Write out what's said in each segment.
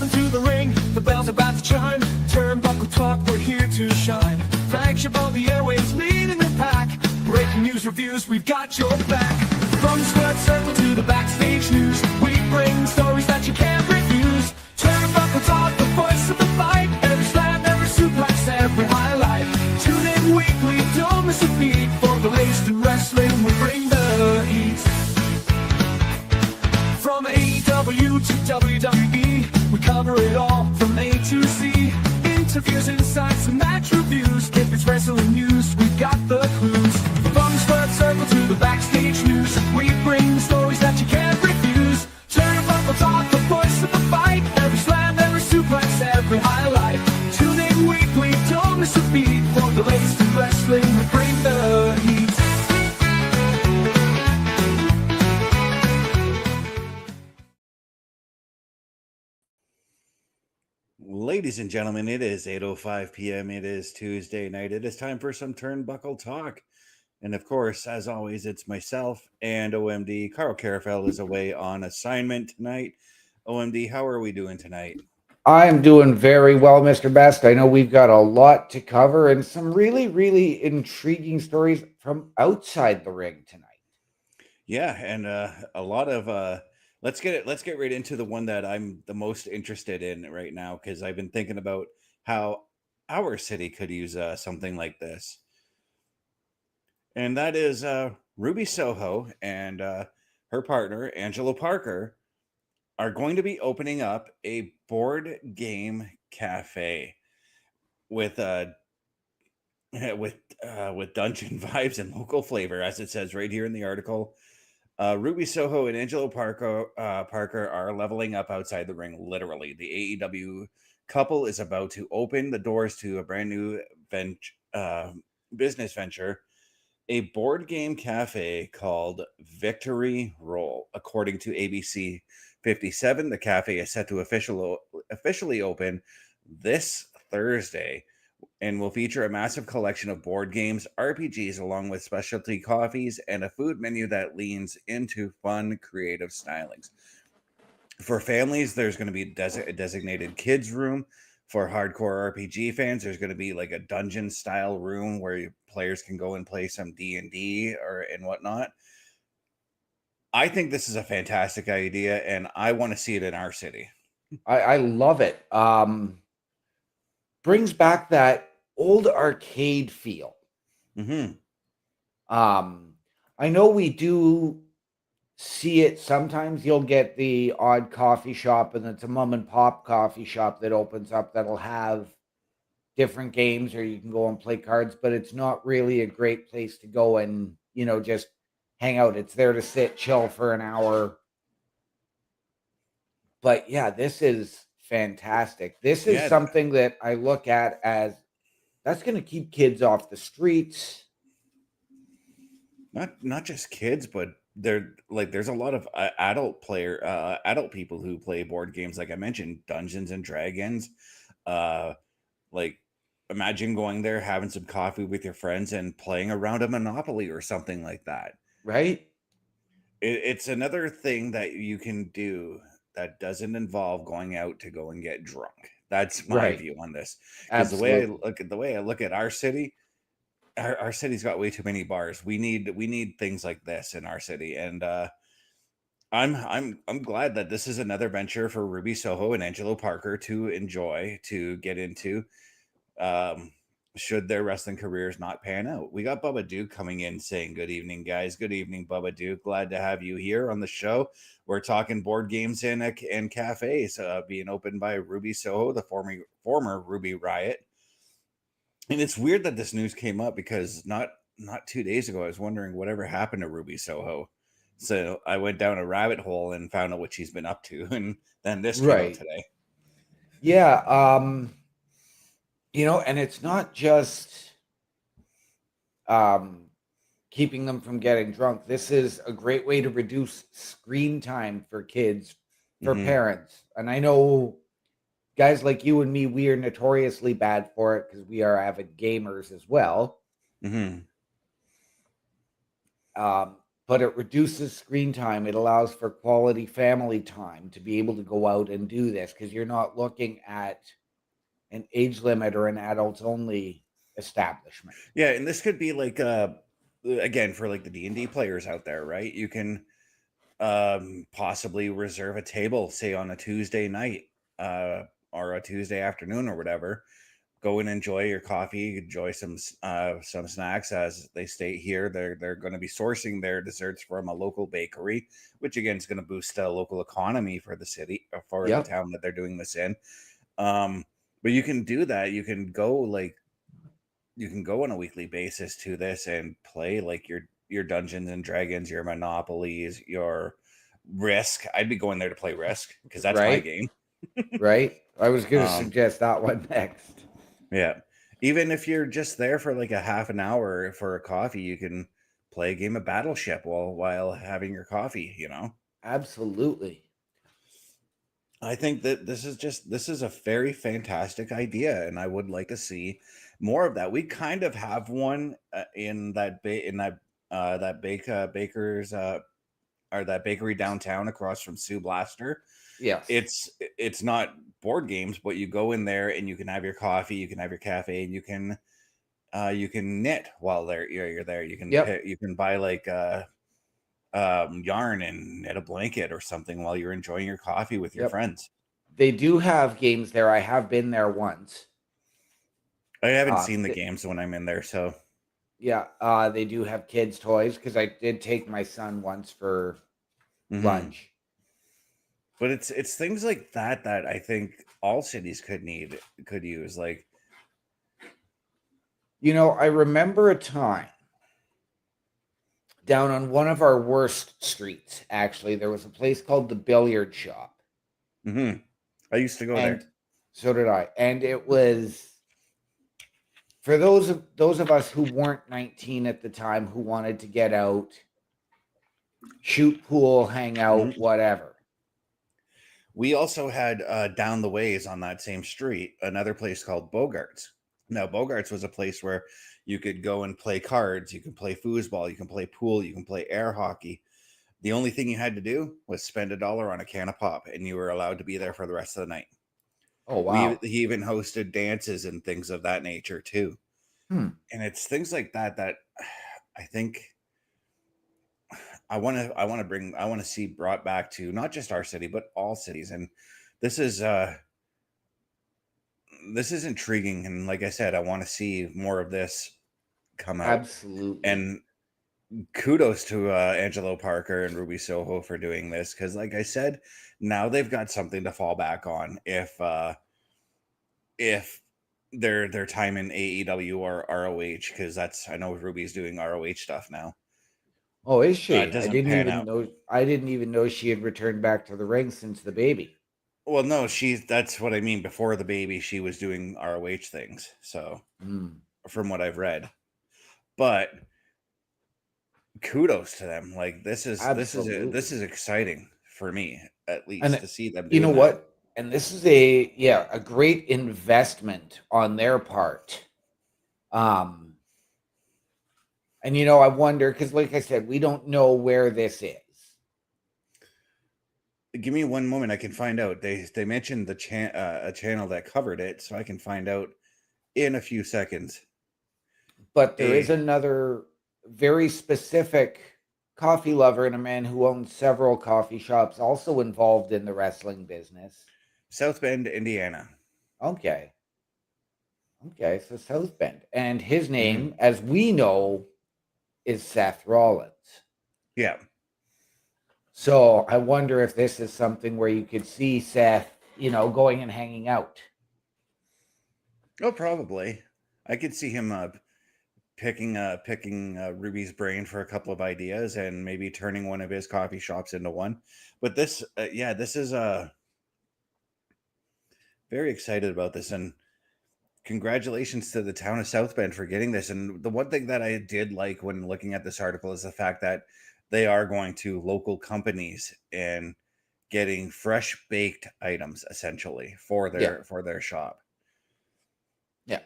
into the ring, the bell's about to chime. Turnbuckle Talk, we're here to shine. Flagship of the airwaves, leading the pack. Breaking news reviews, we've got your back. From the squared circle to the backstage news, we bring stories that you can't refuse. Turnbuckle Talk, the voice of the fight. Every slam, every suplex, every highlight. Tune in weekly, don't miss a beat. For the latest in wrestling, we bring the heat. From AEW to WWE, we cover it all from A to Z. Interviews, insights, and match reviews. If it's wrestling news, we've got the clues. From the squared circle to the backstage news, we bring stories that you can't refuse. Turnbuckle Talk, the voice of the fight. Every slam, every suplex, every highlight. Tune in weekly, don't miss a beat. For the latest in wrestling, we bring the heat. Ladies and gentlemen, it is 8:05 p.m. It is Tuesday night. It is time for some Turnbuckle Talk. And of course, as always, it's myself and OMD. Carl Carafel is away on assignment tonight. OMD, how are we doing tonight? I'm doing very well, Mr. Best. I know we've got a lot to cover and some really, really intriguing stories from outside the ring tonight. Yeah, and a lot of let's get right into the one that I'm the most interested in right now, because I've been thinking about how our city could use something like this. And that is Ruby Soho and her partner, Angelo Parker, are going to be opening up a board game cafe with with dungeon vibes and local flavor, as it says right here in the article. Ruby Soho and Angelo Parker are leveling up outside the ring, literally. The AEW couple is about to open the doors to a brand new business venture, a board game cafe called Victory Roll. According to ABC 57, the cafe is set to officially open this Thursday and will feature a massive collection of board games, RPGs, along with specialty coffees and a food menu that leans into fun, creative stylings. For families, there's going to be a designated kids room. For hardcore RPG fans, there's going to be like a dungeon style room where players can go and play some D&D and whatnot. I think this is a fantastic idea, and I want to see it in our city. I love it. Brings back that old arcade feel. Mm-hmm. I know we do see it sometimes. You'll get the odd coffee shop, and it's a mom and pop coffee shop that opens up that'll have different games, or you can go and play cards, but it's not really a great place to go and, just hang out. It's there to sit, chill for an hour. But yeah, this is fantastic. This is something that I look at as that's going to keep kids off the streets. Not just kids, but there's a lot of adult people who play board games. Like I mentioned, Dungeons and Dragons. Like imagine going there, having some coffee with your friends and playing a round of Monopoly or something like that. Right? It's another thing that you can do that doesn't involve going out to go and get drunk. That's my view on this. Because the way I look at our city, our city's got way too many bars. We need things like this in our city, and I'm glad that this is another venture for Ruby Soho and Angelo Parker to enjoy, to get into. Should their wrestling careers not pan out. We got Bubba Duke coming in saying, "Good evening, guys." Good evening, Bubba Duke. Glad to have you here on the show. We're talking board games and cafes being opened by Ruby Soho, the former Ruby Riot. And it's weird that this news came up because not 2 days ago, I was wondering whatever happened to Ruby Soho. So I went down a rabbit hole and found out what she's been up to. And then this came out today. Yeah. And it's not just keeping them from getting drunk. This is a great way to reduce screen time for kids, for parents. And I know guys like you and me, we are notoriously bad for it because we are avid gamers as well. but it reduces screen time. It allows for quality family time to be able to go out and do this, because you're not looking at an age limit or an adults only establishment. Yeah, and this could be like again for like the D&D players out there, right? You can possibly reserve a table, say on a Tuesday night or a Tuesday afternoon or whatever. Go and enjoy your coffee, enjoy some snacks. As they state here, they're going to be sourcing their desserts from a local bakery, which again is going to boost the local economy for the city, for the Yep. town that they're doing this in. But you can do that. You can go on a weekly basis to this and play like your Dungeons and Dragons, your Monopolies, your Risk. I'd be going there to play Risk because that's my Right. game. Right. I was going to Um, suggest that one next. yeah. Even if you're just there for like a half an hour for a coffee, you can play a game of Battleship while having your coffee, you know. Absolutely. I think that this is a very fantastic idea, and I would like to see more of that. We kind of have one in that baker's or that bakery downtown across from Sue Blaster. Yes. It's not board games, but you go in there and you can have your coffee, you can have your cafe, and you can knit while you're there. You can Yep. you can buy like yarn and knit a blanket or something while you're enjoying your coffee with your Yep. friends. They do have games there. I have been there once. I haven't seen the games when I'm in there, so Yeah, they do have kids' toys, because I did take my son once for lunch. But it's things like that I think all cities could use. Like, I remember a time down on one of our worst streets, actually, there was a place called the Billiard Shop. I used to go there. So did I. And it was for those of us who weren't 19 at the time, who wanted to get out, shoot pool, hang out, whatever. We also had down the ways on that same street another place called Bogarts. Now, Bogarts was a place where you could go and play cards, you can play foosball, you can play pool, you can play air hockey. The only thing you had to do was spend $1 on a can of pop, and you were allowed to be there for the rest of the night. Oh, wow. He even hosted dances and things of that nature too. And it's things like that I think I want to see brought back to not just our city but all cities. And this is intriguing, and like I said, I want to see more of this come out. Absolutely. And kudos to Angelo Parker and Ruby Soho for doing this, because like I said, now they've got something to fall back on if their time in AEW or ROH, because I know Ruby's doing ROH stuff now. Oh, is she? It doesn't pan out. I didn't even know she had returned back to the ring since the baby. Well, no, that's what I mean. Before the baby, she was doing ROH things. So, from what I've read, but kudos to them. Like this is exciting for me, at least, to see them. You know what? And this is a great investment on their part. And I wonder, because like I said, we don't know where this is. Give me one moment, I can find out. They mentioned a channel that covered it, so I can find out in a few seconds. But there is another very specific coffee lover and a man who owns several coffee shops, also involved in the wrestling business. South Bend, Indiana. Okay, so South Bend. And his name, as we know, is Seth Rollins. Yeah. So I wonder if this is something where you could see Seth, going and hanging out. Oh, probably. I could see him picking Ruby's brain for a couple of ideas and maybe turning one of his coffee shops into one. But this is very excited about this, and congratulations to the town of South Bend for getting this. And the one thing that I did like when looking at this article is the fact that they are going to local companies and getting fresh baked items essentially for their shop. Yeah.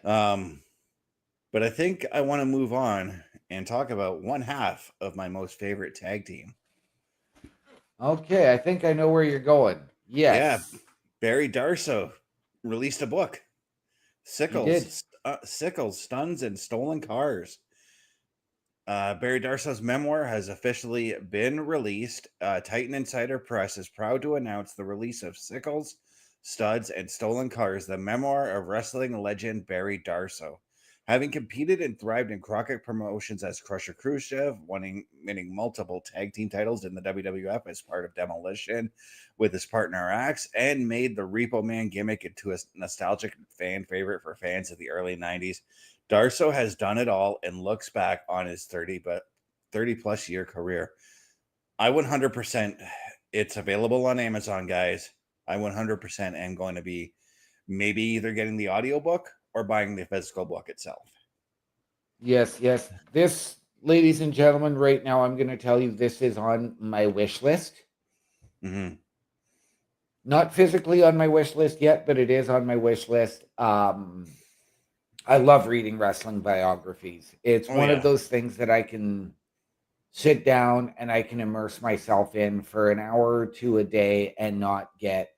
But I think I want to move on and talk about one half of my most favorite tag team. Okay, I think I know where you're going. Yeah, Yes, Barry Darsow released a book. he did. Sickles, Stuns, and Stolen Cars. Barry Darsow's memoir has officially been released. Titan Insider Press is proud to announce the release of Sickles, Studs, and Stolen Cars, the memoir of wrestling legend Barry Darsow. Having competed and thrived in Crockett Promotions as Crusher Khrushchev, winning multiple tag team titles in the WWF as part of Demolition with his partner Axe, and made the Repo Man gimmick into a nostalgic fan favorite for fans of the early 90s. Darsow has done it all and looks back on his 30 plus year career. I 100%, it's available on Amazon, guys. I 100% am going to be maybe either getting the audiobook or buying the physical book itself. Yes, yes. This, ladies and gentlemen, right now, I'm going to tell you this is on my wish list. Mm-hmm. Not physically on my wish list yet, but it is on my wish list. I love reading wrestling biographies. It's one of those things that I can sit down and I can immerse myself in for an hour or two a day and not get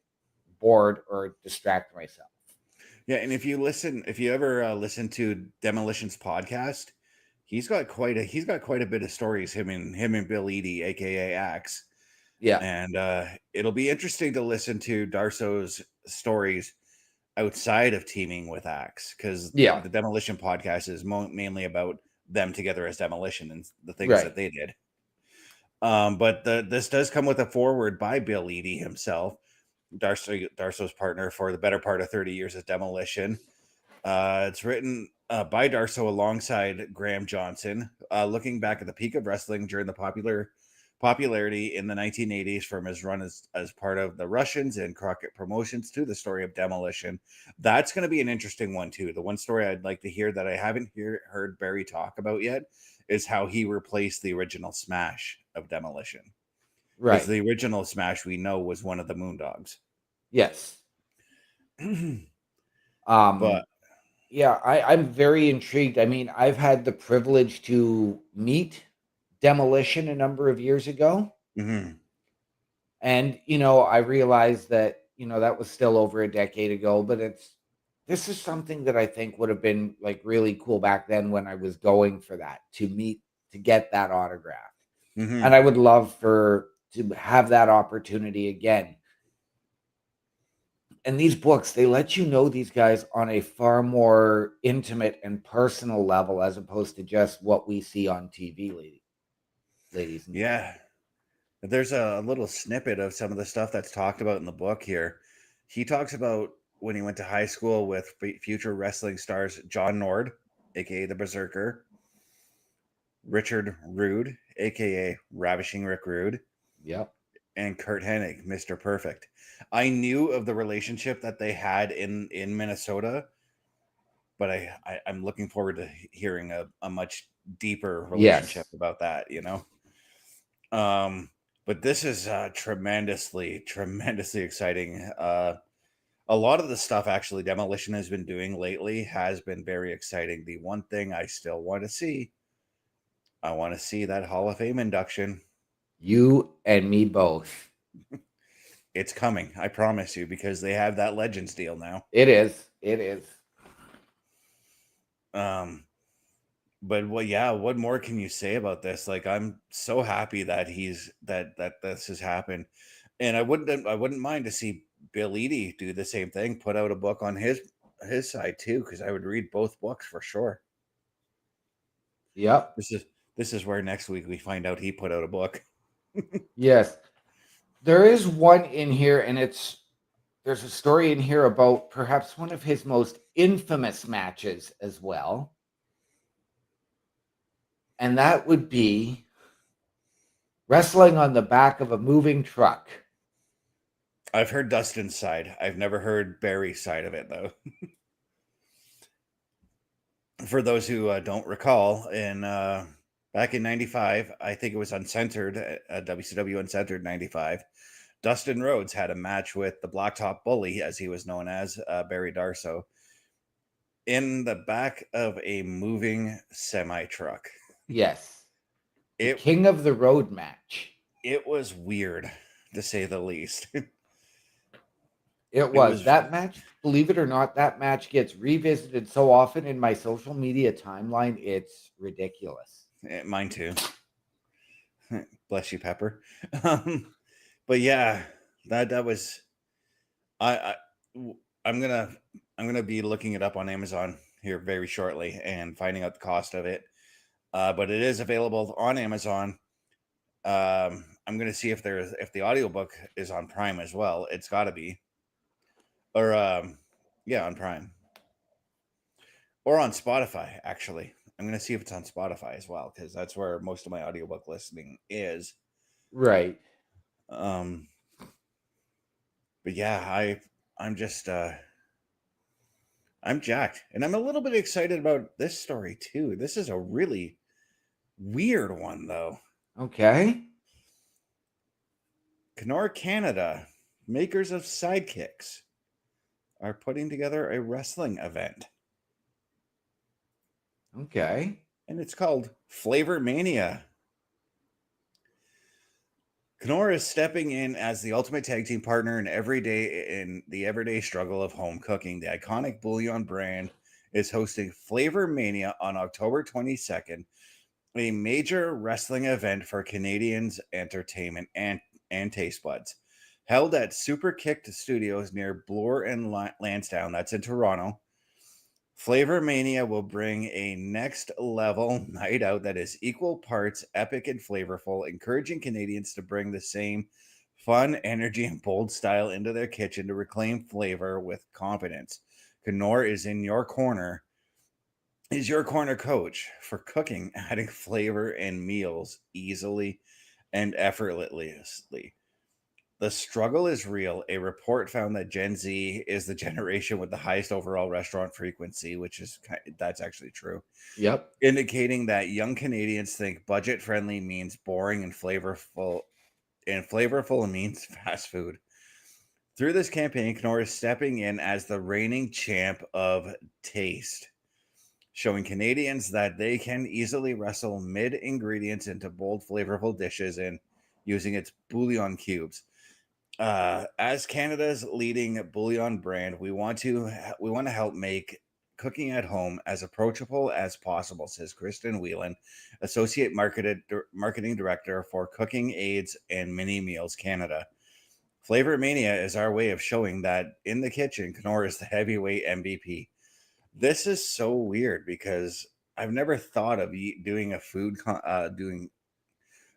bored or distract myself. Yeah, and if you ever listen to Demolition's podcast, he's got quite a bit of stories. Him and Bill Eadie, aka Axe. Yeah, And it'll be interesting to listen to Darsow's stories outside of teaming with Axe, because yeah, the Demolition podcast is mainly about them together as Demolition and the things right. that they did. But this does come with a foreword by Bill Eadie himself, Darsow's partner for the better part of 30 years as Demolition. It's written by Darsow alongside Graham Johnson, looking back at the peak of wrestling during the popularity in the 1980s, from his run as part of the Russians and Crockett Promotions to the story of Demolition. That's going to be an interesting one too. The one story I'd like to hear that I haven't heard Barry talk about yet is how he replaced the original Smash of Demolition. Because Right. the original Smash we know was one of the Moondogs. Yes. But Yeah, I'm very intrigued. I mean, I've had the privilege to meet Demolition a number of years ago. mhm. And, I realized that, that was still over a decade ago, but this is something that I think would have been like really cool back then when I was going for that to get that autograph. Mhm. And I would love to have that opportunity again. And these books, they let you know these guys on a far more intimate and personal level as opposed to just what we see on TV, ladies and gentlemen. Yeah. There's a little snippet of some of the stuff that's talked about in the book here. He talks about when he went to high school with future wrestling stars John Nord, aka the Berserker, Richard Rude, aka Ravishing Rick Rude, Yep. and Kurt Hennig, Mr. Perfect. I knew of the relationship that they had in Minnesota, but I'm looking forward to hearing a much deeper relationship Yes. about that, But this is tremendously exciting. A lot of the stuff actually Demolition has been doing lately has been very exciting. The one thing I still want to see, I want to see that Hall of Fame induction. You and me both. It's coming, I promise you, because they have that Legends deal now. It is. It is. But well, yeah, what more can you say about this? Like, I'm so happy that that this has happened. And I wouldn't mind to see Bill Eadie do the same thing, put out a book on his side too, because I would read both books for sure. Yep. This is where next week we find out he put out a book. Yes. There is one in here, and there's a story in here about perhaps one of his most infamous matches as well. And that would be wrestling on the back of a moving truck. I've heard Dustin's side. I've never heard Barry's side of it, though. For those who don't recall, back in '95, I think it was Uncensored, WCW Uncensored '95. Dustin Rhodes had a match with the Blacktop Bully, as he was known as, Barry Darsow, in the back of a moving semi truck. Yes. The It King of the Road match. it was weird, to say the least. It It was. was That match, believe it or not, that match gets revisited so often in my social media timeline, it's ridiculous. mine too. Bless you, Pepper. But yeah, that was I I'm gonna be looking it up on Amazon here very shortly and finding out the cost of it. But it is available on Amazon. I'm gonna see if the audiobook is on Prime as well. It's got to be, or yeah, on Prime or on Spotify. Actually, I'm gonna see if it's on Spotify as well because that's where most of my audiobook listening is. Right. Um, but yeah, I'm just I'm jacked, and I'm a little bit excited about this story too. This is a really weird one, though. Okay. Knorr Canada, makers of sidekicks, are putting together a wrestling event, Okay. and it's called Flavor Mania. Knorr is stepping in as the ultimate tag team partner in the everyday struggle of home cooking. The iconic bouillon brand is hosting Flavor Mania on October 22nd, a major wrestling event for Canadians' entertainment and taste buds. Held at Super Kicked Studios near Bloor and Lansdowne, that's in Toronto. Flavor Mania will bring a next level night out that is equal parts epic and flavorful, encouraging Canadians to bring the same fun, energy, and bold style into their kitchen to reclaim flavor with confidence. Knorr is your corner coach for cooking, adding flavor and meals easily and effortlessly. The struggle is real. A report found that Gen Z is the generation with the highest overall restaurant frequency, which is that's actually true, Yep. indicating that young Canadians think budget friendly means boring and flavorful means fast food. Through this campaign, Knorr is stepping in as the reigning champ of taste, showing Canadians that they can easily wrestle mid ingredients into bold, flavorful dishes and using its bouillon cubes. As Canada's leading bouillon brand, we want to help make cooking at home as approachable as possible, says Kristen Whelan, associate marketing director for Cooking Aids and Mini Meals Canada. Flavor Mania is our way of showing that in the kitchen, Knorr is the heavyweight MVP. This is so weird because I've never thought of doing doing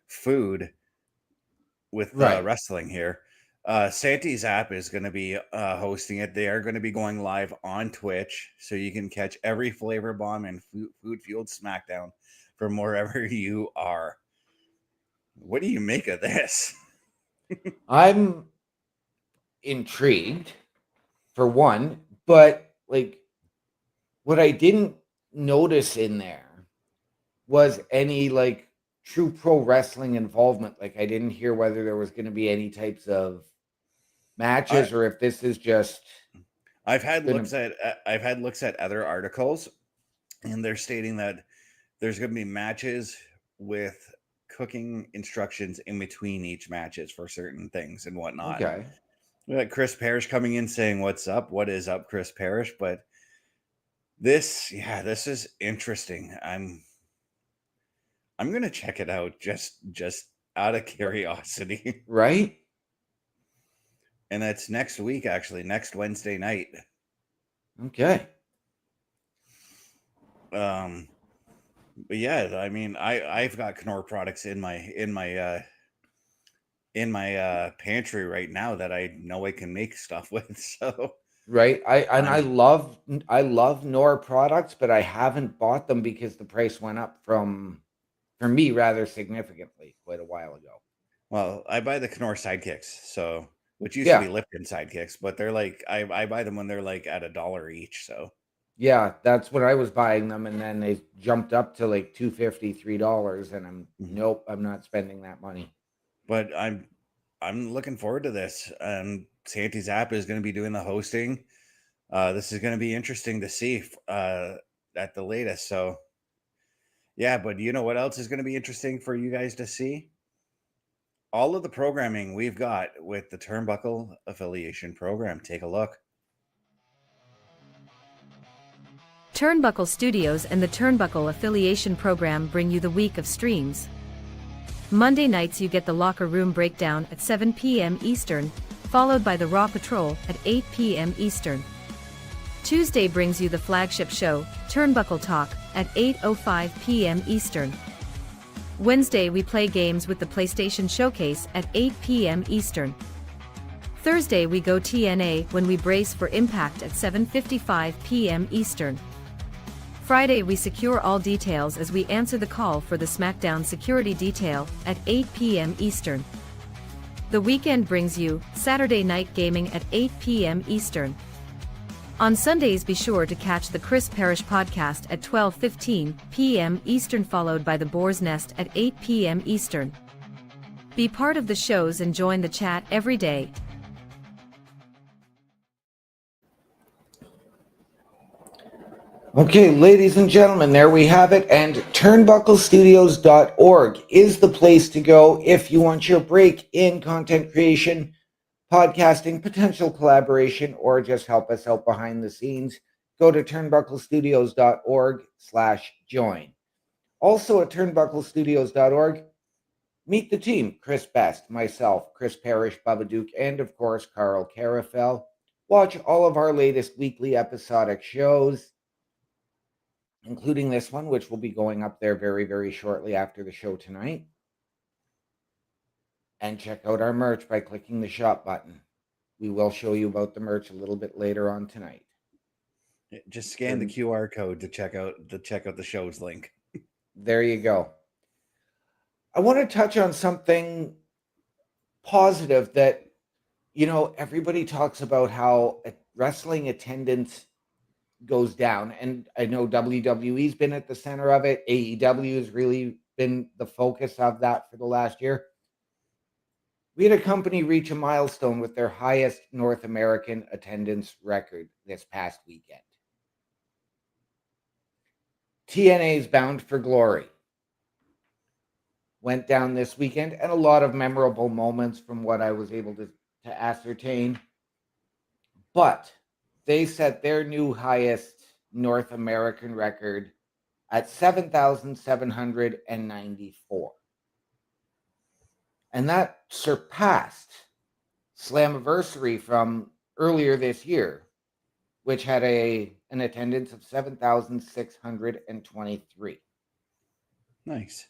food with Right. wrestling here. Santi's app is going to be hosting it. They are going to be going live on Twitch, so you can catch every flavor bomb and food fueled SmackDown from wherever you are. What do you make of this? I'm intrigued for one, but like what I didn't notice in there was any like true pro wrestling involvement. Like I didn't hear whether there was going to be any types of I matches or if this is just I've had going to. looks at other articles, and they're stating that there's going to be matches with cooking instructions in between each matches for certain things and whatnot. Okay. We got Chris Parrish coming in saying, "What's up? What is up, Chris Parrish?" But this is interesting. I'm gonna check it out just out of curiosity. Right. And that's next week, actually, next Wednesday night. Okay. Um, but yeah, I mean, I've got Knorr products in my pantry right now that I know I can make stuff with. So Right. I I'm love Knorr products, but I haven't bought them because the price went up from for me rather significantly quite a while ago. well, I buy the Knorr sidekicks, so which used to be Yeah. Lipton sidekicks, but they're like I buy them when they're like at $1 each. So, Yeah, that's when I was buying them and then they jumped up to like 250, $3 and I'm mhm. nope, I'm not spending that money. But I'm looking forward to this. Santi's app is going to be doing the hosting. This is going to be interesting to see at the latest. So Yeah, but you know what else is going to be interesting for you guys to see? All of the programming we've got with the Turnbuckle affiliation program. Take a look. Turnbuckle Studios and the Turnbuckle affiliation program bring you the week of streams. Monday nights you get the Locker Room Breakdown at 7 p.m. Eastern, followed by the Raw Patrol at 8 p.m. Eastern. Tuesday brings you the flagship show, Turnbuckle Talk, at 8:05 p.m. Eastern. Wednesday we play games with the PlayStation Showcase at 8 p.m. Eastern. Thursday we go TNA when we brace for Impact at 7:55 p.m. Eastern. Friday we secure all details as we answer the call for the SmackDown security detail at 8 p.m. Eastern. The weekend brings you Saturday Night Gaming at 8 p.m. Eastern. On Sundays be sure to catch the Chris Parrish podcast at 12:15 p.m. Eastern, followed by the Boar's Nest at 8 p.m. Eastern. Be part of the shows and join the chat every day. Okay, ladies and gentlemen, there we have it. And turnbucklestudios.org is the place to go if you want your break in content creation, podcasting, potential collaboration, or just help us out behind the scenes. Go to turnbucklestudios.org/join. Also at turnbucklestudios.org, meet the team: Chris Best, myself, Chris Parrish, Bubba Duke, and of course, Carl Carafel. Watch all of our latest weekly episodic shows, including this one, which will be going up there very, very shortly after the show tonight. And check out our merch by clicking the shop button. We will show you about the merch a little bit later on tonight. Just scan the QR code to check out the show's link. There you go. I want to touch on something positive that, everybody talks about how wrestling attendance goes down. And I know WWE's been at the center of it. AEW has really been the focus of that for the last year. We had a company reach a milestone with their highest North American attendance record this past weekend. TNA's Bound for Glory went down this weekend, and a lot of memorable moments from what I was able to ascertain. But they set their new highest North American record at 7,794. And that surpassed Slammiversary from earlier this year, which had an attendance of 7,623. Nice.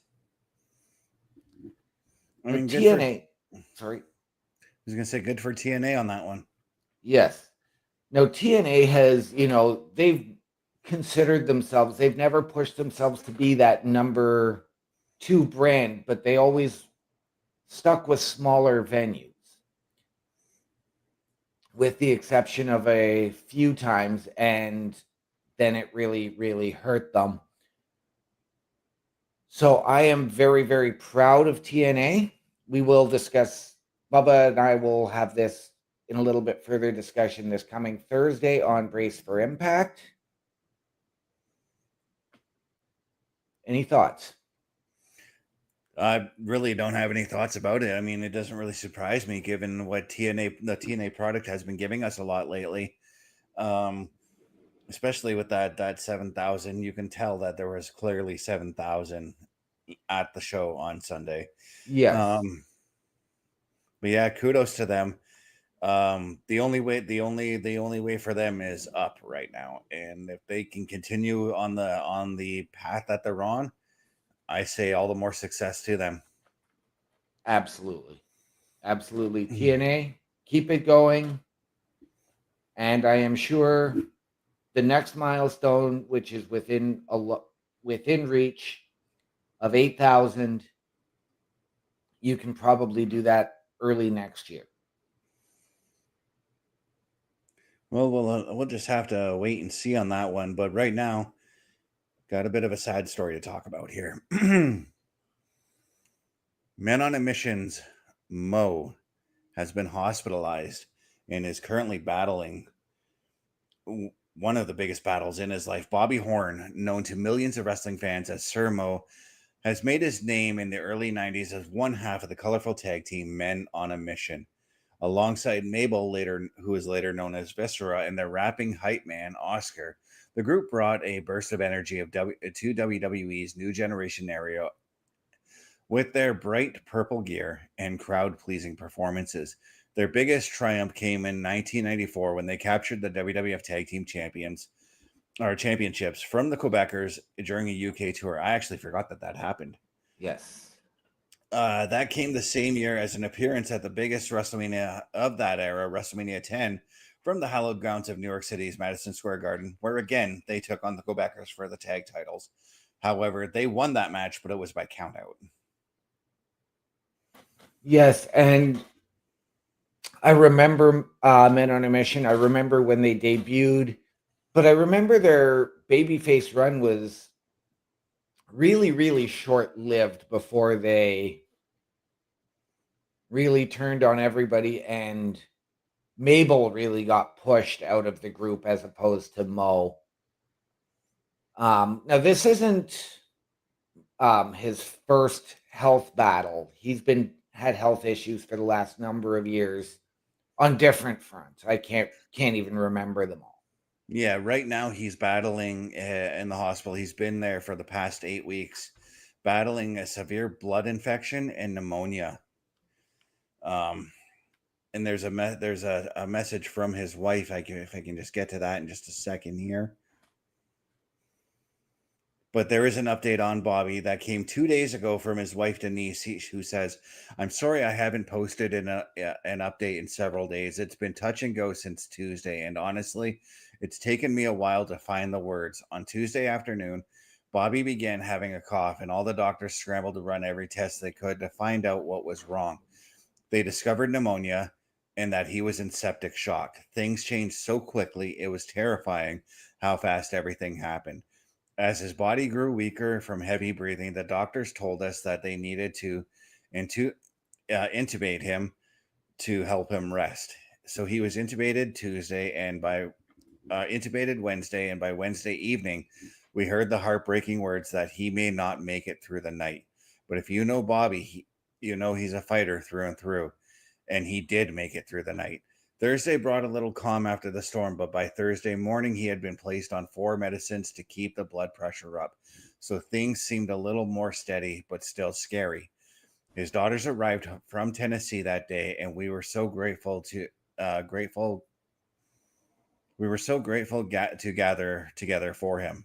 I mean, TNA. Sorry. I was going to say good for TNA on that one. Yes. No, TNA has, they've considered themselves, they've never pushed themselves to be that number 2 brand, but they always stuck with smaller venues, with the exception of a few times, and then it really, really hurt them. So I am very, very proud of TNA. We will discuss, Bubba and I will have this in a little bit further discussion this coming Thursday on Brace for Impact. Any thoughts? I really don't have any thoughts about it. I mean, it doesn't really surprise me given what the TNA product has been giving us a lot lately. Especially with that 7,000, you can tell that there was clearly 7,000 at the show on Sunday. Yes. But yeah, kudos to them. The only way for them is up right now, and if they can continue on the path that they're on, I say all the more success to them. Absolutely. TNA, keep it going. And I am sure the next milestone, which is within reach of 8,000, you can probably do that early next year. Well, we'll just have to wait and see on that one. But right now, got a bit of a sad story to talk about here. Men on Admissions, Mo, has been hospitalized and is currently battling one of the biggest battles in his life. Bobby Horn, known to millions of wrestling fans as Sir Mo, has made his name in the early 90s as one half of the colorful tag team Men on a Mission. Alongside Mabel, who is later known as Viscera, and their rapping hype man, Oscar, the group brought a burst of energy to WWE's new generation era with their bright purple gear and crowd-pleasing performances. Their biggest triumph came in 1994 when they captured the WWF Tag Team Championships from the Quebecers during a UK tour. I actually forgot that happened. Yes. That came the same year as an appearance at the biggest WrestleMania of that era, WrestleMania 10, from the hallowed grounds of New York City's Madison Square Garden, where again they took on the Quebecers for the tag titles. However, they won that match, but it was by countout. Yes, and I remember Men on a Mission. I remember when they debuted, but I remember their babyface run was really, really short-lived before they really turned on everybody, and Mabel really got pushed out of the group as opposed to Mo. Now, this isn't his first health battle. He's had health issues for the last number of years on different fronts. I can't even remember them all. Yeah, right now he's battling in the hospital. He's been there for the past 8 weeks, battling a severe blood infection and pneumonia. And there's a message from his wife. If I can just get to that in just a second here. But there is an update on Bobby that came 2 days ago from his wife, Denise, who says, "I'm sorry I haven't posted an update in several days. It's been touch and go since Tuesday. And honestly, it's taken me a while to find the words. On Tuesday afternoon, Bobby began having a cough, and all the doctors scrambled to run every test they could to find out what was wrong. They discovered pneumonia and that he was in septic shock. Things changed so quickly, it was terrifying how fast everything happened. As his body grew weaker from heavy breathing, the doctors told us that they needed to intubate him to help him rest. So he was intubated intubated Wednesday, and by Wednesday evening, we heard the heartbreaking words that he may not make it through the night. But if you know Bobby, you know he's a fighter through and through, and he did make it through the night. Thursday brought a little calm after the storm, but by Thursday morning, he had been placed on 4 medicines to keep the blood pressure up. So things seemed a little more steady, but still scary. His daughters arrived from Tennessee that day, and we were so grateful to gather together for him.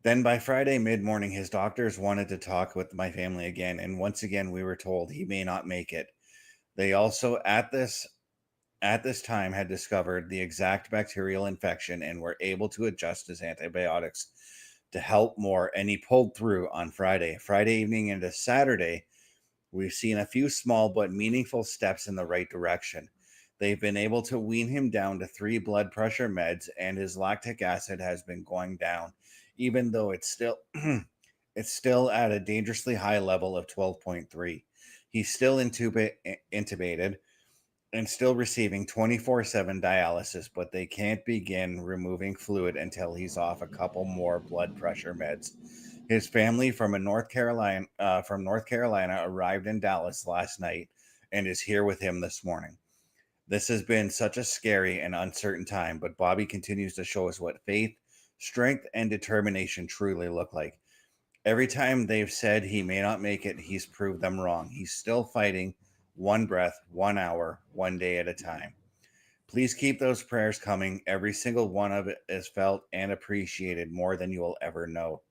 Then by Friday mid-morning, his doctors wanted to talk with my family again, and once again we were told he may not make it. They also at this time had discovered the exact bacterial infection and were able to adjust his antibiotics to help more, and he pulled through on Friday. Friday evening into Saturday, we've seen a few small but meaningful steps in the right direction. They've been able to wean him down to 3 blood pressure meds, and his lactic acid has been going down, even though it's still it's still at a dangerously high level of 12.3. He's still intubated and still receiving 24/7 dialysis, but they can't begin removing fluid until he's off a couple more blood pressure meds. His family from North Carolina arrived in Dallas last night and is here with him this morning. This has been such a scary and uncertain time, but Bobby continues to show us what faith, strength, and determination truly look like. Every time they've said he may not make it, he's proved them wrong. He's still fighting, one breath, 1 hour, 1 day at a time. Please keep those prayers coming. Every single one of it is felt and appreciated more than you will ever know.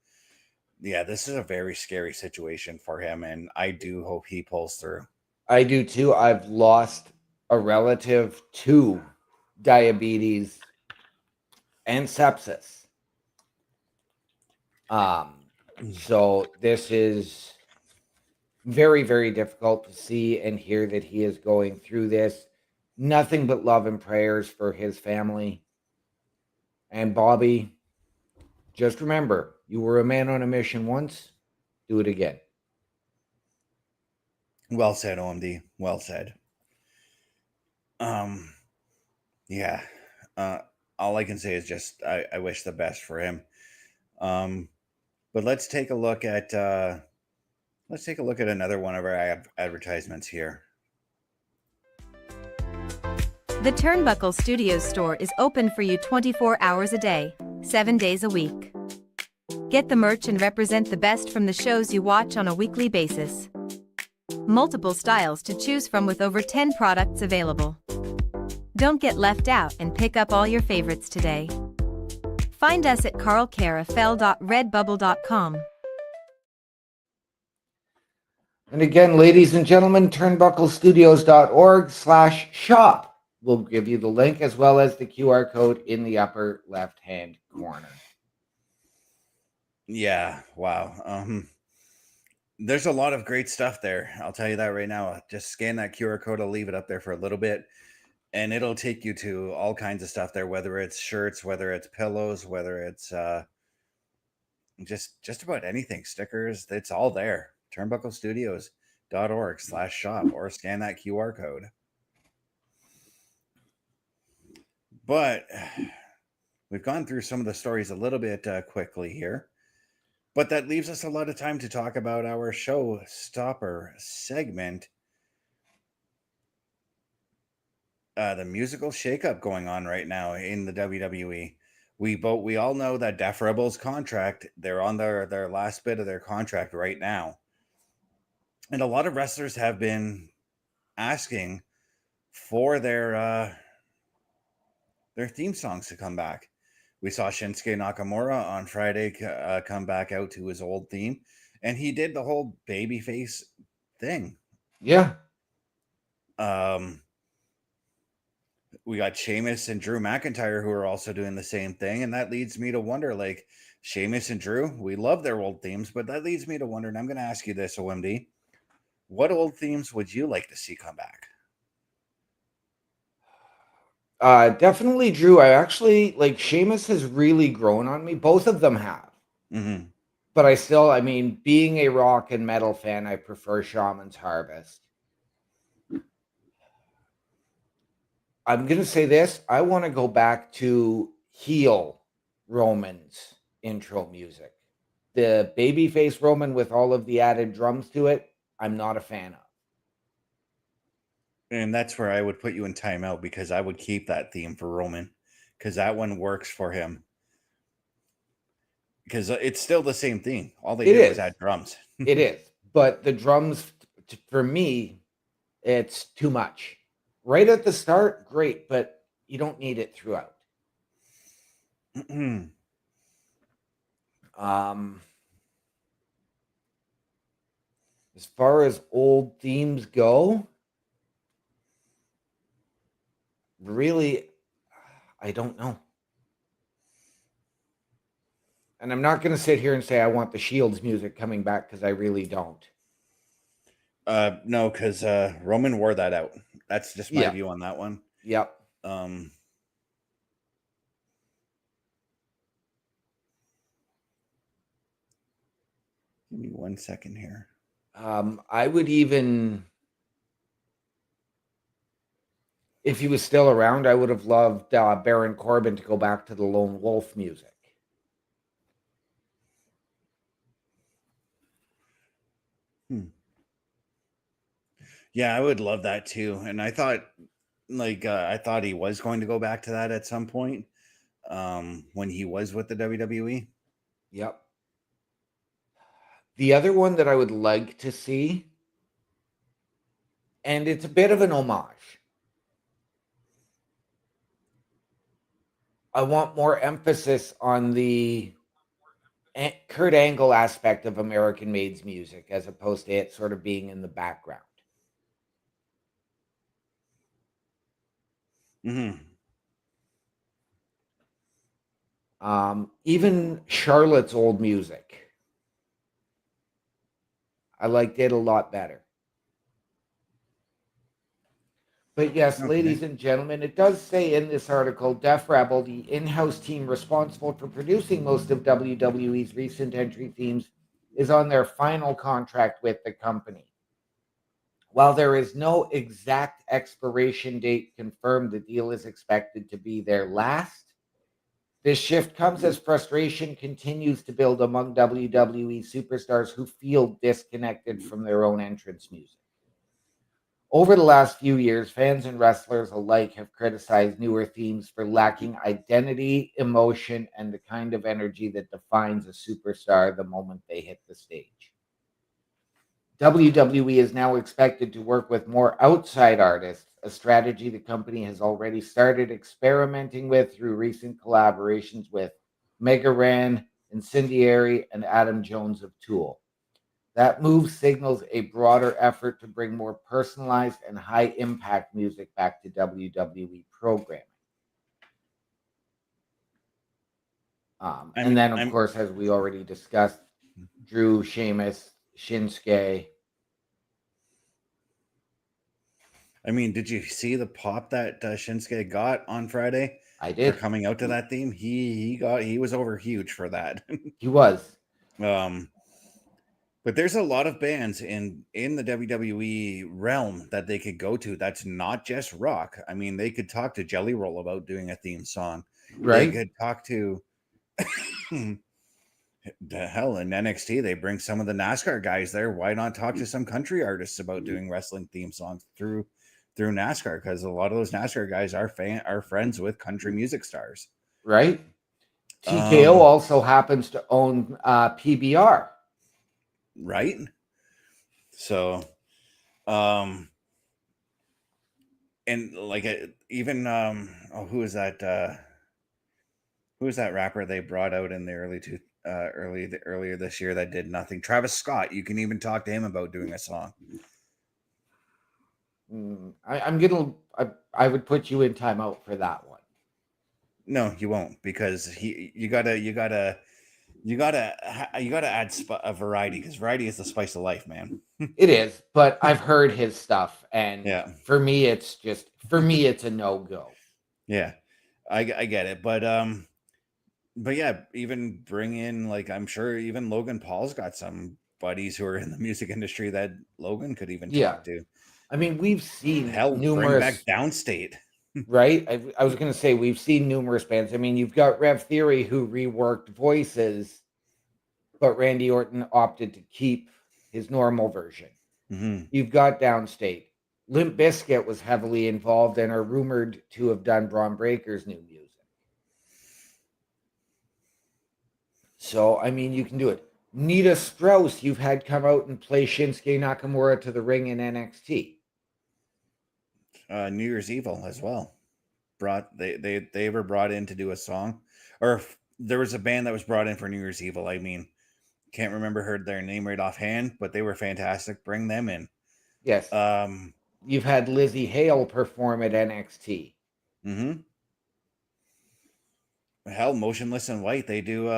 Yeah, this is a very scary situation for him, and I do hope he pulls through. I do too. I've lost a relative to diabetes and sepsis. So this is very, very difficult to see and hear that he is going through this. Nothing but love and prayers for his family. And Bobby, just remember, you were a man on a mission once. Do it again. Well said, OMD. Well said. Yeah. Uh, all I can say is just I wish the best for him. But let's take a look at another one of our advertisements here. The Turnbuckle Studios store is open for you 24 hours a day, 7 days a week. Get the merch and represent the best from the shows you watch on a weekly basis. Multiple styles to choose from with over 10 products available. Don't get left out and pick up all your favorites today. Find us at carlcarafel.redbubble.com. And again, ladies and gentlemen, turnbucklestudios.org/shop will give you the link as well as the QR code in the upper left-hand corner. Yeah, wow. There's a lot of great stuff there. I'll tell you that right now. Just scan that QR code. I'll leave it up there for a little bit, and it'll take you to all kinds of stuff there, whether it's shirts, whether it's pillows, whether it's just about anything, stickers. It's all there. Turnbucklestudios.org/shop, or scan that QR code. But we've gone through some of the stories a little bit quickly here, but that leaves us a lot of time to talk about our showstopper segment, the musical shakeup going on right now in the WWE. We all know that Def Rebel's contract, they're on their last bit of their contract right now. And a lot of wrestlers have been asking for their theme songs to come back. We saw Shinsuke Nakamura on Friday come back out to his old theme, and he did the whole babyface thing. Yeah. We got Sheamus and Drew McIntyre who are also doing the same thing, and that leads me to wonder, like, Sheamus and Drew, we love their old themes, but that leads me to wonder, and I'm going to ask you this, OMD, what old themes would you like to see come back? Definitely Drew. I actually like Sheamus has really grown on me. Both of them have. Mm-hmm. But I still, I mean, being a rock and metal fan, I prefer Shaman's Harvest. I'm going to say this. I want to go back to heel Roman's intro music. The babyface Roman with all of the added drums to it, I'm not a fan of. And that's where I would put you in timeout, because I would keep that theme for Roman, because that one works for him. Because it's still the same theme. All they did was add drums. It is. But the drums, for me, it's too much. Right at the start, great, but you don't need it throughout. As far as old themes go, really, I don't know. And I'm not going to sit here and say I want the Shields music coming back, because I really don't. No, because Roman wore that out. That's just my view on that one. Yep. Give me 1 second here. I would even, if he was still around, I would have loved Baron Corbin to go back to the Lone Wolf music. Yeah, I would love that too. And I thought, I thought he was going to go back to that at some point, when he was with the WWE. Yep. The other one that I would like to see, and it's a bit of an homage, I want more emphasis on the Kurt Angle aspect of American Made's music, as opposed to it sort of being in the background. Even Charlotte's old music, I liked it a lot better. But yes, ladies and gentlemen, it does say in this article, Def Rebel, the in-house team responsible for producing most of WWE's recent entry themes, is on their final contract with the company. While there is no exact expiration date confirmed, the deal is expected to be their last. This shift comes as frustration continues to build among WWE superstars who feel disconnected from their own entrance music. Over the last few years, fans and wrestlers alike have criticized newer themes for lacking identity, emotion, and the kind of energy that defines a superstar the moment they hit the stage. WWE is now expected to work with more outside artists, a strategy the company has already started experimenting with through recent collaborations with Mega Ran, Incendiary, and Adam Jones of Tool. That move signals a broader effort to bring more personalized and high impact music back to WWE programming. And then, of course, as we already discussed, Drew, Sheamus, Shinsuke. I mean, did you see the pop that Shinsuke got on Friday? I did. For coming out to that theme. He was over huge for that. He was. But there's a lot of bands in the WWE realm that they could go to. That's not just rock. I mean, they could talk to Jelly Roll about doing a theme song. Right. They could talk to the hell in NXT. They bring some of the NASCAR guys there. Why not talk to some country artists about doing wrestling theme songs through NASCAR? Because a lot of those NASCAR guys are friends with country music stars. Right. TKO also happens to own PBR. Right. So, and like even who is that? Who is that rapper they brought out in the earlier this year that did nothing? Travis Scott. You can even talk to him about doing a song. I would put you in timeout for that one. No, you won't, because you gotta add a variety, because variety is the spice of life, man. It is, but I've heard his stuff, and yeah, for me it's a no-go. Yeah, I get it, but yeah, even bring in, like, I'm sure even Logan Paul's got some buddies who are in the music industry that Logan could even talk to. I mean, we've seen bring back Downstate. Right? I was going to say, we've seen numerous bands. I mean, you've got Rev Theory, who reworked voices, but Randy Orton opted to keep his normal version. Mm-hmm. You've got Downstate. Limp Bizkit was heavily involved and are rumored to have done Braun Breaker's new music. So, I mean, you can do it. Nita Strauss, you've had come out and play Shinsuke Nakamura to the ring in NXT. New Year's Evil as well. They were brought in to do a song, or there was a band that was brought in for New Year's Evil. I mean, can't remember their name right offhand, but they were fantastic. Bring them in. Yes. You've had Lizzie Hale perform at NXT. Mm-hmm. Hell, Motionless in White, they do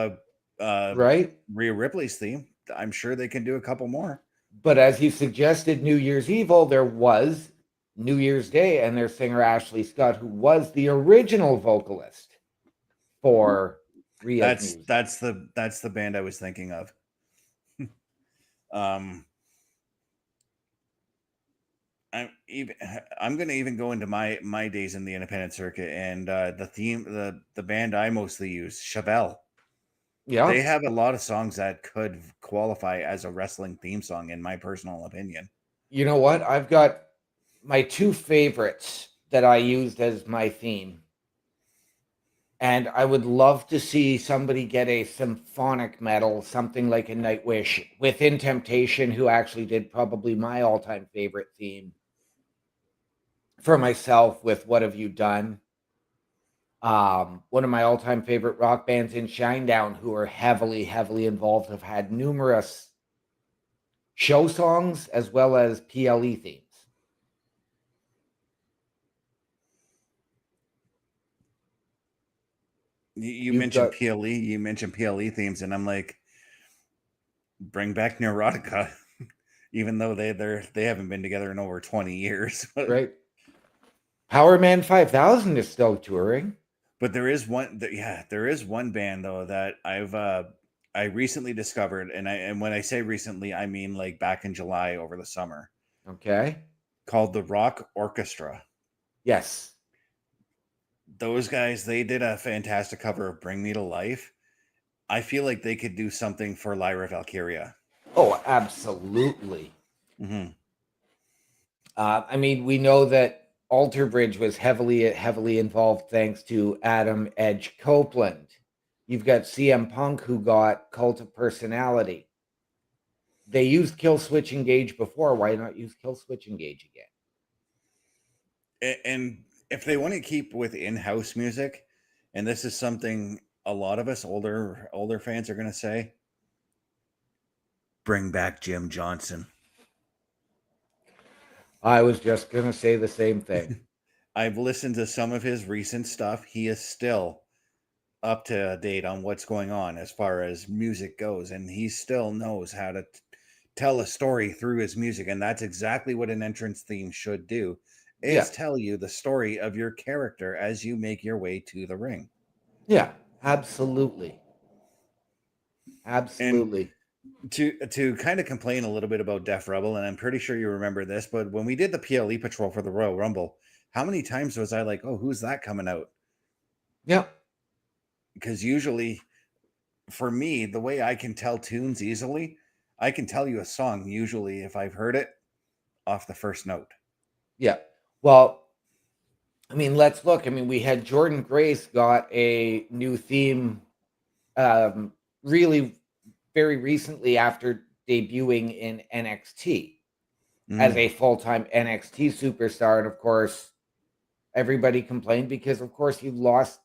right? Rhea Ripley's theme. I'm sure they can do a couple more. But as you suggested, New Year's Evil, there was New Year's Day and their singer Ashley Scott, who was the original vocalist for Rhea's music. That's the band I was thinking of. I'm gonna even go into my days in the independent circuit, and the band I mostly use, Chevelle. Yeah, they have a lot of songs that could qualify as a wrestling theme song, in my personal opinion. You know what? I've got my two favorites that I used as my theme. And I would love to see somebody get a symphonic metal, something like a Nightwish, within Temptation, who actually did probably my all-time favorite theme for myself with What Have You Done? One of my all-time favorite rock bands in Shinedown, who are heavily, heavily involved, have had numerous show songs as well as PLE themes. You mentioned PLE. You mentioned PLE themes, and I'm like, bring back Neurotica, even though they haven't been together in over 20 years. Right. Power Man 5000 is still touring. But there is one band though that I recently discovered, and when I say recently, I mean like back in July over the summer. Okay. called the Rock Orchestra. Yes. Those guys, they did a fantastic cover of Bring Me to Life. I feel like they could do something for Lyra Valkyria. Oh, absolutely. Hmm. I mean, we know that Alter Bridge was heavily involved thanks to Adam Edge Copeland. You've got CM Punk, who got Cult of Personality. They used Kill Switch Engage before. Why not use Kill Switch Engage again? And if they want to keep with in-house music, and this is something a lot of us older fans are going to say, bring back Jim Johnson. I was just going to say the same thing. I've listened to some of his recent stuff. He is still up to date on what's going on as far as music goes, and he still knows how to tell a story through his music, and that's exactly what an entrance theme should do, is Yeah. tell you the story of your character as you make your way to the ring. Yeah, absolutely. And Absolutely. to kind of complain a little bit about Def Rebel, and I'm pretty sure you remember this, but when we did the PLE patrol for the Royal Rumble, how many times was I like, oh, who's that coming out? Yeah. Because usually for me, the way I can tell tunes easily, I can tell you a song usually if I've heard it off the first note. Yeah. Well, I mean, let's look. I mean, we had Jordan Grace got a new theme really very recently after debuting in NXT as a full-time NXT superstar. And of course, everybody complained because, of course, he lost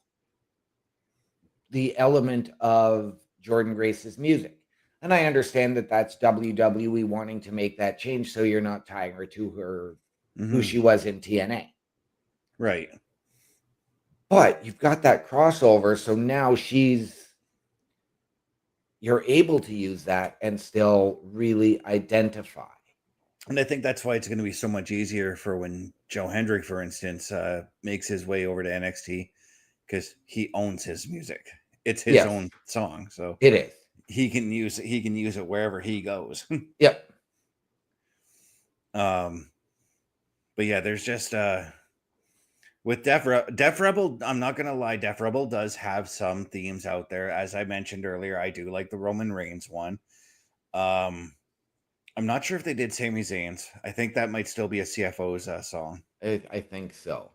the element of Jordan Grace's music. And I understand that that's WWE wanting to make that change so you're not tying her to her who she was in TNA. Right. But you've got that crossover, so now you're able to use that and still really identify. And I think that's why it's going to be so much easier for when Joe Hendrick, for instance, makes his way over to NXT, because he owns his music. It's his Yes, own song, so it is. he can use it wherever he goes. Yep. But yeah, there's just with Def Rebel, I'm not gonna lie, Def Rebel does have some themes out there. As I mentioned earlier, I do like the Roman Reigns one. I'm not sure if they did Sami Zayn's. I think that might still be a CFO's song. I think so.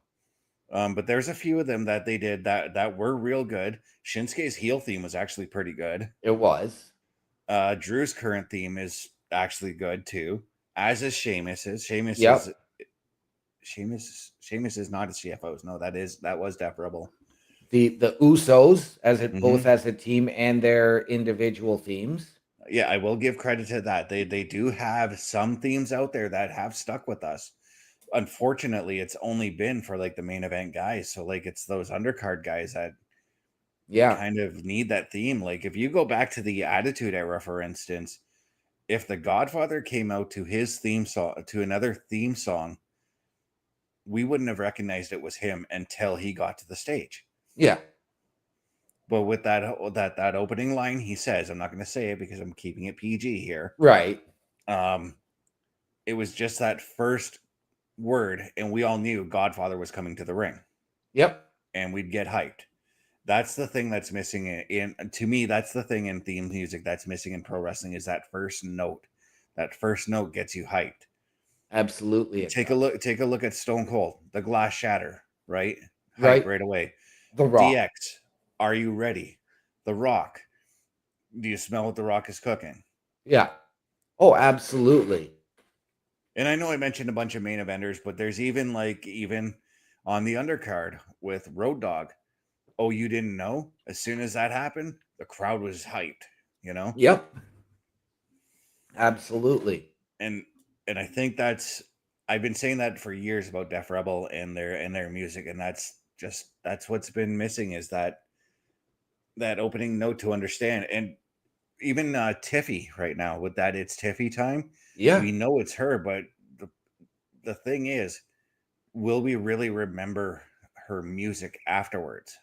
But there's a few of them that they did that were real good. Shinsuke's heel theme was actually pretty good. It was. Drew's current theme is actually good too, as is Sheamus's. Yep. Sheamus is not a CFO's. No, that was Def Rebel. The Usos both as a team and their individual themes. Yeah, I will give credit to that. They do have some themes out there that have stuck with us. Unfortunately, it's only been for like the main event guys. So like it's those undercard guys that kind of need that theme. Like if you go back to the Attitude Era, for instance, if the Godfather came out to his theme song, to another theme song, we wouldn't have recognized it was him until he got to the stage. Yeah. But with that opening line, he says, I'm not going to say it because I'm keeping it PG here. Right. It was just that first word, and we all knew Godfather was coming to the ring. Yep. And we'd get hyped. That's the thing that's missing to me, that's the thing in theme music that's missing in pro wrestling, is that first note. That first note gets you hyped. Absolutely. Take a look at Stone Cold, the glass shatter, right? Right. Hype right away. The Rock. DX, are you ready? The Rock, do you smell what The Rock is cooking? Yeah. Oh, absolutely. And I know I mentioned a bunch of main eventers, but there's even on the undercard with Road Dogg. Oh, you didn't know? As soon as that happened, the crowd was hyped, you know? Yep. Absolutely. And I think I've been saying that for years about Def Rebel and their music, and that's what's been missing, is that opening note to understand. And even Tiffy right now with that It's Tiffy time. Yeah. We know it's her, but the thing is, will we really remember her music afterwards?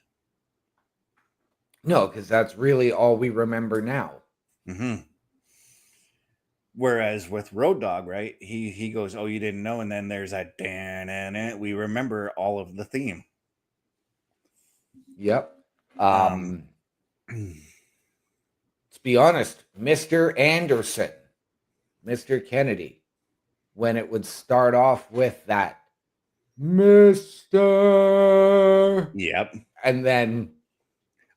No, because that's really all we remember now. Whereas with Road Dogg, right, he goes, "Oh, you didn't know," and then there's that dan and we remember all of the theme. Yep. Um, Let's be honest, Mr. Anderson, Mr. Kennedy, when it would start off with that Mr. yep. And then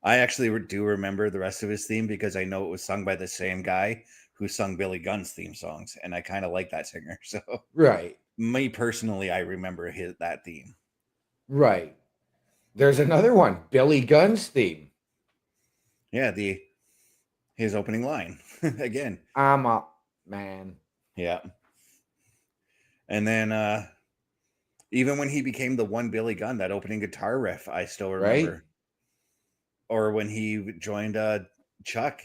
I actually do remember the rest of his theme because I know it was sung by the same guy who sung Billy Gunn's theme songs, and I kind of like that singer. So, right, me personally, I remember that theme. right. There's another one, Billy Gunn's theme. Yeah, his opening line again. I'm a man. Yeah, and then even when he became the one Billy Gunn, that opening guitar riff, I still remember. Right? Or when he joined Chuck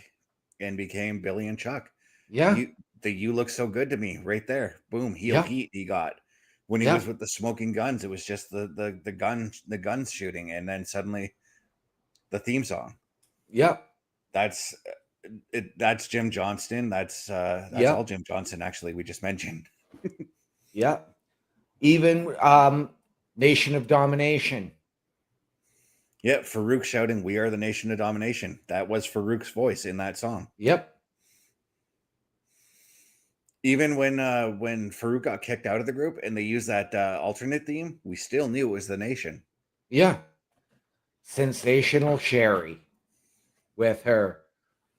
and became Billy and Chuck. Yeah. You look so good to me right there. Boom, heel Yeah. heat he got. When he Yeah. was with the Smoking Guns, it was just the guns shooting, and then suddenly the theme song. Yep. That's Jim Johnston. That's Yep. all Jim Johnston actually we just mentioned. Yep. Even Nation of Domination. Yeah, Farouk shouting, "We are the nation of domination." That was Farouk's voice in that song. Yep. Even when Farouk got kicked out of the group and they used that alternate theme, we still knew it was the nation. Yeah. Sensational Sherry with her.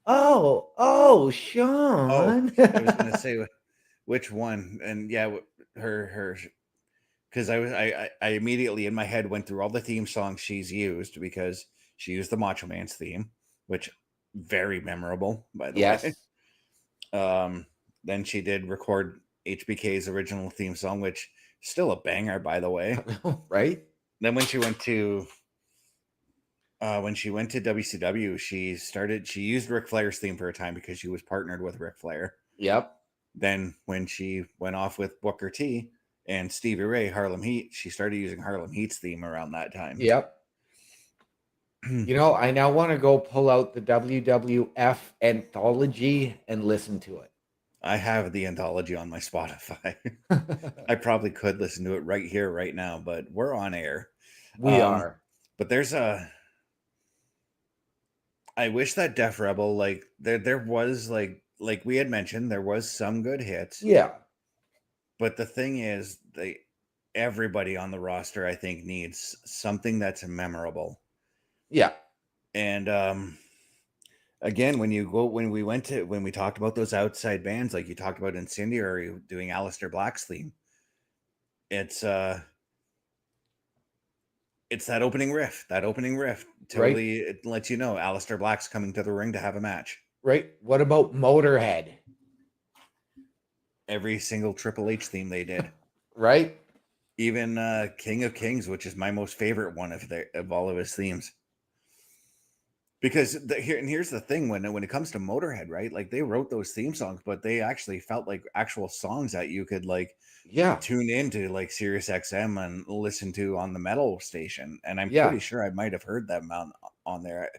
Oh, Sean. I was gonna say which one, and yeah, her, because I immediately in my head went through all the theme songs she's used because she used the Macho Man's theme, which very memorable by the way. Then she did record HBK's original theme song, which is still a banger, by the way. Right? Then when she went to WCW, she used Ric Flair's theme for a time because she was partnered with Ric Flair. Yep. Then when she went off with Booker T and Stevie Ray, Harlem Heat, she started using Harlem Heat's theme around that time. Yep. I now want to go pull out the WWF anthology and listen to it. I have the anthology on my Spotify. I probably could listen to it right here, right now, but we're on air. We are. But there's I wish that Def Rebel, like there was like we had mentioned, there was some good hits. Yeah. But the thing is, everybody on the roster, I think, needs something that's memorable. Yeah. And again, when we talked about those outside bands, like you talked about Incendiary doing Aleister Black's theme, it's that opening riff. Totally, Right. it lets you know Aleister Black's coming to the ring to have a match. Right. What about Motorhead? Every single Triple H theme they did. Right. Even King of Kings, which is my most favorite one of all of his themes. Because here's the thing, when it comes to Motorhead, right? Like they wrote those theme songs, but they actually felt like actual songs that you could tune into like Sirius XM and listen to on the metal station. And I'm pretty sure I might have heard them on there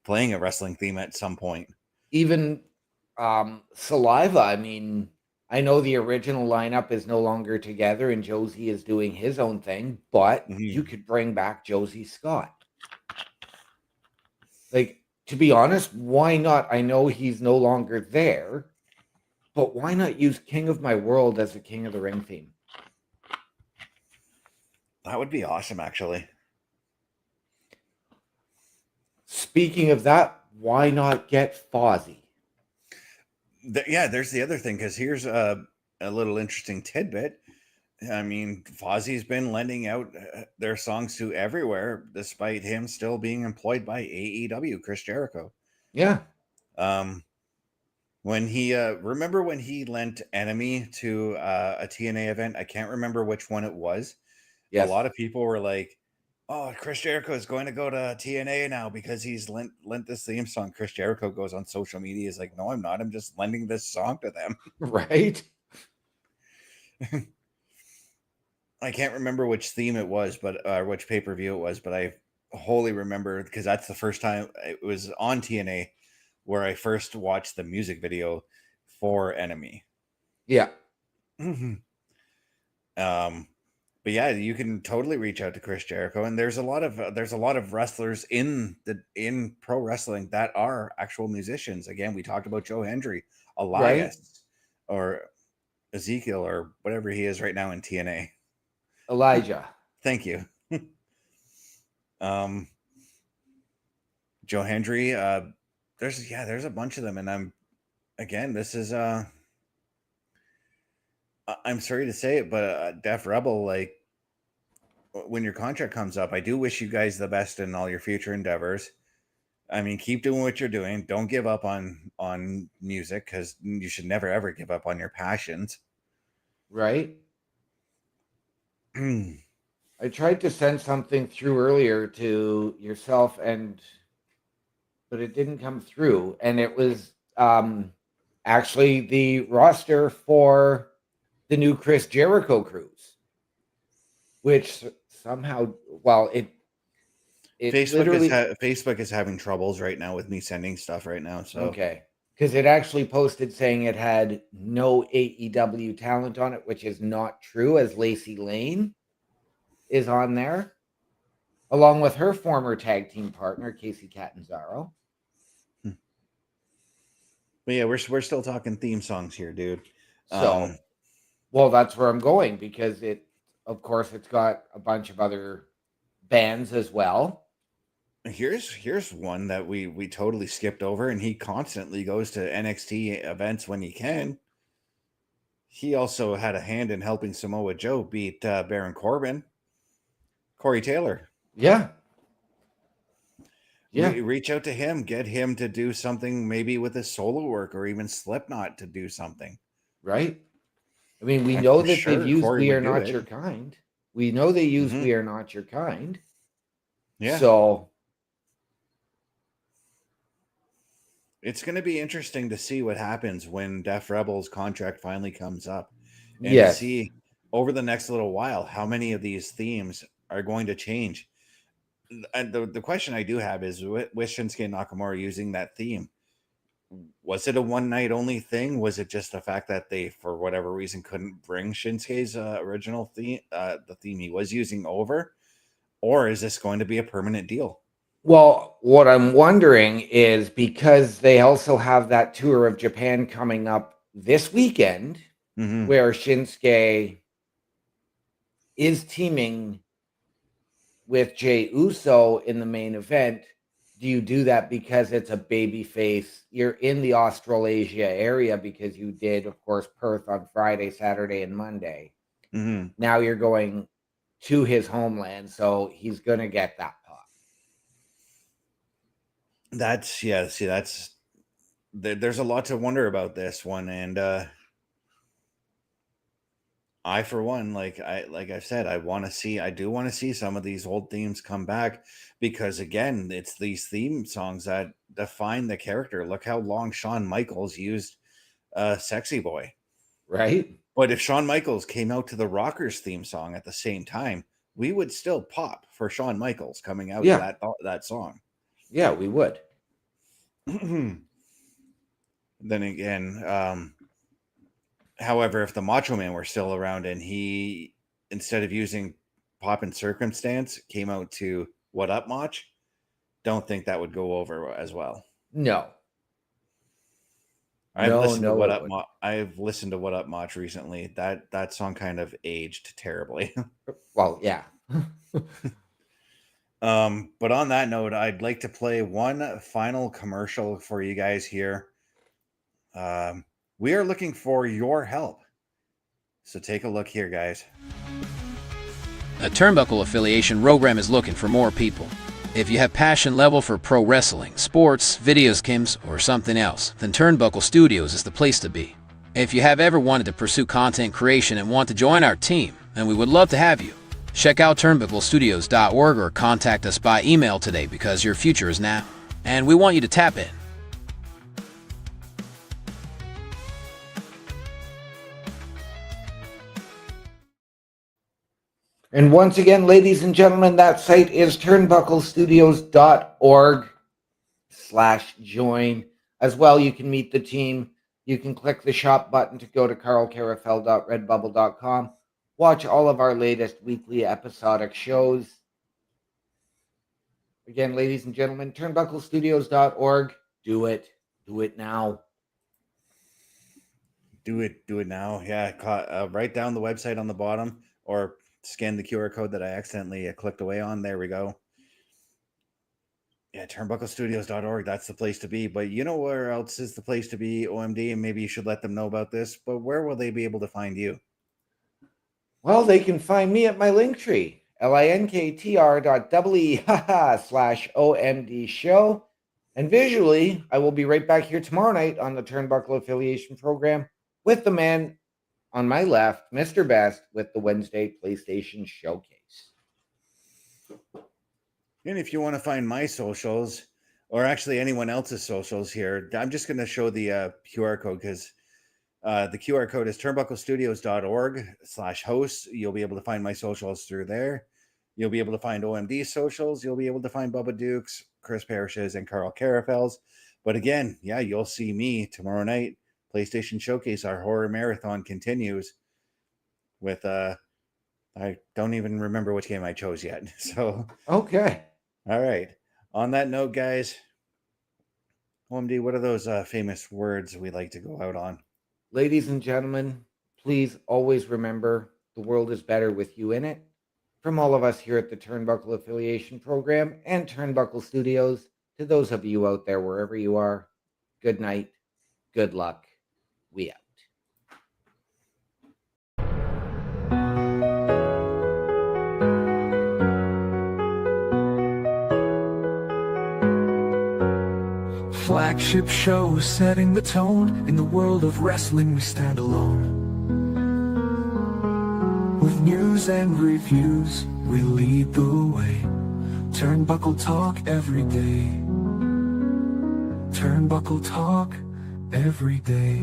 playing a wrestling theme at some point. Even Saliva. I mean, I know the original lineup is no longer together and Josie is doing his own thing, but you could bring back Josie Scott. Like, to be honest, why not? I know he's no longer there, but why not use King of My World as a King of the Ring theme? That would be awesome, actually. Speaking of that, why not get Fozzy? There's the other thing, because here's a little interesting tidbit. I mean, Fozzy's been lending out their songs to everywhere, despite him still being employed by AEW, Chris Jericho. Yeah. When he remember when he lent Enemy to a TNA event? I can't remember which one it was. Yes. A lot of people were like, "Oh, Chris Jericho is going to go to TNA now because he's lent this theme song." Chris Jericho goes on social media, is like, "No, I'm not. I'm just lending this song to them." Right. I can't remember which theme it was, but which pay-per-view it was, but I wholly remember because that's the first time it was on TNA where I first watched the music video for Enemy. Yeah. But yeah, you can totally reach out to Chris Jericho, and there's a lot of wrestlers in pro wrestling that are actual musicians. Again, we talked about Joe Hendry, Elias, Right. or Ezekiel, or whatever he is right now in TNA. Elijah. Thank you. Joe Hendry. There's a bunch of them, and this is I'm sorry to say it, but Def Rebel, like, when your contract comes up, I do wish you guys the best in all your future endeavors. I mean, keep doing what you're doing. Don't give up on music, because you should never ever give up on your passions. Right. I tried to send something through earlier to yourself, but it didn't come through, and it was actually the roster for the new Chris Jericho cruise, which somehow, well, it Facebook is having troubles right now with me sending stuff right now. So okay, because it actually posted saying it had no AEW talent on it, which is not true, as Lacey Lane is on there, along with her former tag team partner Casey Catanzaro. But yeah, we're still talking theme songs here, dude. So, well, that's where I'm going, because of course, it's got a bunch of other bands as well. Here's one that we totally skipped over, and he constantly goes to NXT events when he can. He also had a hand in helping Samoa Joe beat Baron Corbin. Corey Taylor. Yeah. Reach out to him, get him to do something, maybe with his solo work, or even Slipknot to do something. Right. I mean, we know that they've used Corey We Are Not Your Kind. We know they use We Are Not Your Kind. Yeah. So it's going to be interesting to see what happens when Def Rebel's contract finally comes up, and to see over the next little while how many of these themes are going to change. And the question I do have is, with Shinsuke Nakamura using that theme, was it a one night only thing? Was it just the fact that they, for whatever reason, couldn't bring Shinsuke's original theme, the theme he was using, over? Or is this going to be a permanent deal? Well, what I'm wondering is, because they also have that tour of Japan coming up this weekend, where Shinsuke is teaming with Jey Uso in the main event. Do you do that because it's a baby face? You're in the Australasia area because you did, of course, Perth on Friday, Saturday, and Monday. Now you're going to his homeland, so he's going to get that pop. There's a lot to wonder about this one, and I, for one, like I've said, I do want to see some of these old themes come back, because again, it's these theme songs that define the character. Look how long Shawn Michaels used Sexy Boy. Right. But if Shawn Michaels came out to the Rockers theme song at the same time, we would still pop for Shawn Michaels coming out to that song. Yeah, we would. Then again, however, if the Macho Man were still around and he, instead of using Pop and Circumstance, came out to What Up Mach, don't think that would go over as well. No. I've listened to What Up Mach recently. That song kind of aged terribly. Well, yeah. But on that note, I'd like to play one final commercial for you guys here. We are looking for your help, so take a look here, guys. A Turnbuckle affiliation program is looking for more people. If you have passion level for pro wrestling, sports, video skims, or something else, then Turnbuckle Studios is the place to be. If you have ever wanted to pursue content creation and want to join our team, then we would love to have you. Check out turnbucklestudios.org or contact us by email today, because your future is now, and we want you to tap in. And once again, ladies and gentlemen, that site is turnbucklestudios.org/join. As well, you can meet the team You can click the shop button to go to carlcarafel.redbubble.com. Watch all of our latest weekly episodic shows. Again, ladies and gentlemen, turnbucklestudios.org. Do it. Do it now. Do it now. Yeah, write down the website on the bottom or scan the QR code that I accidentally clicked away on. There we go. Yeah, turnbucklestudios.org. That's the place to be. But you know where else is the place to be, OMD? And maybe you should let them know about this. But where will they be able to find you? Well, they can find me at my Linktree, linktr.ee/OMD show. And visually, I will be right back here tomorrow night on the Turnbuckle Affiliation Program with the man on my left, Mr. Best, with the Wednesday PlayStation Showcase. And if you want to find my socials, or actually anyone else's socials here, I'm just going to show the QR code because the QR code is turnbucklestudios.org/hosts. You'll be able to find my socials through there. You'll be able to find OMD socials. You'll be able to find Bubba Dukes, Chris Parrish's, and Carl Carafel's. But again, yeah, you'll see me tomorrow night. PlayStation Showcase, our horror marathon continues with, I don't even remember which game I chose yet. So, okay. All right. On that note, guys, OMD, what are those famous words we like to go out on? Ladies and gentlemen, please always remember the world is better with you in it. From all of us here at the Turnbuckle Affiliation Program and Turnbuckle Studios, to those of you out there, wherever you are, good night, good luck, we out. Flagship show setting the tone. In the world of wrestling we stand alone. With news and reviews we lead the way. Turnbuckle Talk every day. Turnbuckle Talk every day.